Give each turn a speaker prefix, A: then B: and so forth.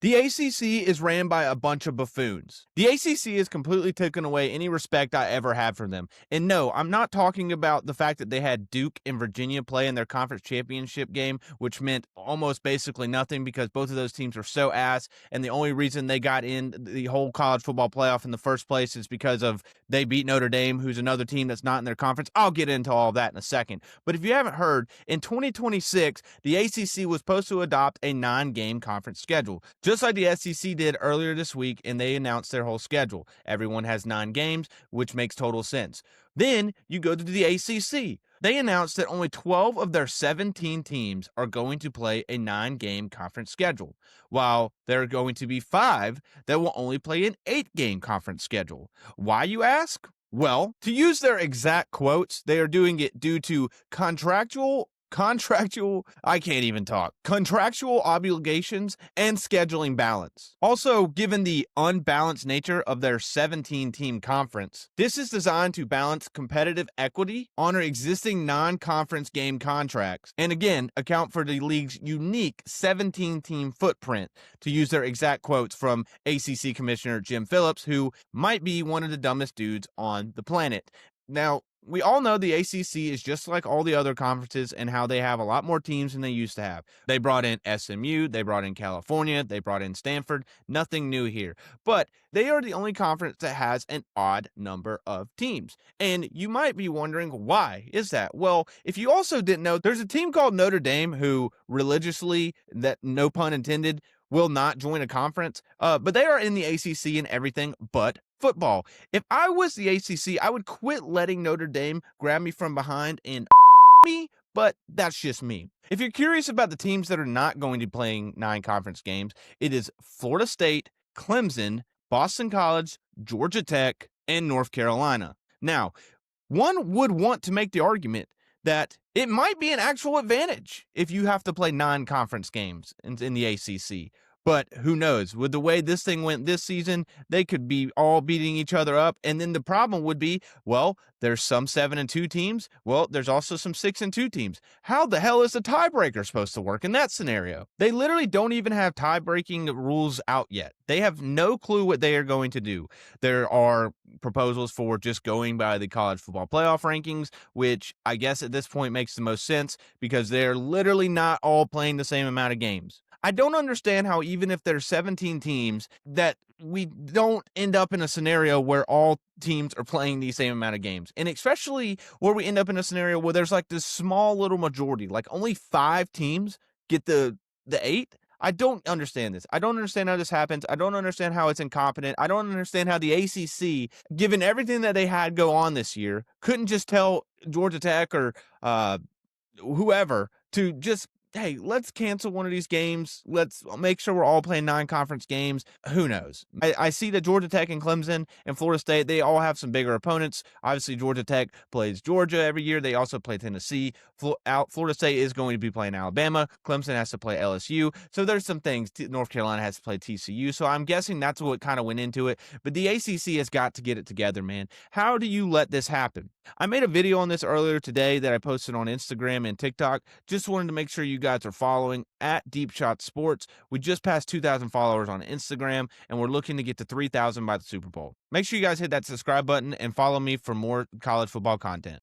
A: The ACC is ran by a bunch of buffoons. The ACC has completely taken away any respect I ever had for them. And no, I'm not talking about the fact that they had Duke and Virginia play in their conference championship game, which meant almost basically nothing because both of those teams are so ass. And the only reason they got in the whole college football playoff in the first place is because of they beat Notre Dame, who's another team that's not in their conference. I'll get into all of that in a second. But if you haven't heard, in 2026, the ACC was supposed to adopt a 9-game conference schedule, just like the SEC did earlier this week, and they announced their whole schedule. Everyone has 9 games, which makes total sense. Then you go to the ACC. They announced that only 12 of their 17 teams are going to play a 9-game conference schedule, while there are going to be 5 that will only play an 8-game conference schedule. Why, you ask? Well, to use their exact quotes, they are doing it due to contractual obligations and scheduling balance. Also, given the unbalanced nature of their 17-team conference, this is designed to balance competitive equity, honor existing non-conference game contracts, and again, account for the league's unique 17-team footprint, to use their exact quotes from ACC Commissioner Jim Phillips, who might be one of the dumbest dudes on the planet. Now, we all know the ACC is just like all the other conferences and how they have a lot more teams than they used to have. They brought in SMU, they brought in California, they brought in Stanford. Nothing new here. But they are the only conference that has an odd number of teams. And you might be wondering, why is that? Well, if you also didn't know, there's a team called Notre Dame who religiously, that no pun intended, will not join a conference, but they are in the ACC and everything but football. If I was the ACC, I would quit letting Notre Dame grab me from behind and me, but that's just me. If you're curious about the teams that are not going to be playing 9 conference games, it is Florida State, Clemson, Boston College, Georgia Tech, and North Carolina. Now, one would want to make the argument that it might be an actual advantage if you have to play non-conference games in the ACC. But who knows? With the way this thing went this season, they could be all beating each other up. And then the problem would be, well, there's some 7-2 teams. Well, there's also some 6-2 teams. How the hell is the tiebreaker supposed to work in that scenario? They literally don't even have tie-breaking rules out yet. They have no clue what they are going to do. There are proposals for just going by the college football playoff rankings, which I guess at this point makes the most sense because they're literally not all playing the same amount of games. I don't understand how, even if there's 17 teams, that we don't end up in a scenario where all teams are playing the same amount of games. And especially where we end up in a scenario where there's like this small little majority, like only 5 teams get the 8. I don't understand this. I don't understand how this happens. I don't understand how it's incompetent. I don't understand how the ACC, given everything that they had go on this year, couldn't just tell Georgia Tech or whoever to just, hey, let's cancel one of these games. Let's make sure we're all playing non-conference games. Who knows? I see that Georgia Tech and Clemson and Florida State, they all have some bigger opponents. Obviously, Georgia Tech plays Georgia every year. They also play Tennessee. Florida State is going to be playing Alabama. Clemson has to play LSU. So there's some things. North Carolina has to play TCU. So I'm guessing that's what kind of went into it. But the ACC has got to get it together, man. How do you let this happen? I made a video on this earlier today that I posted on Instagram and TikTok. Just wanted to make sure you guys are following at Deep Shot Sports. We just passed 2,000 followers on Instagram, and we're looking to get to 3,000 by the Super Bowl. Make sure you guys hit that subscribe button and follow me for more college football content.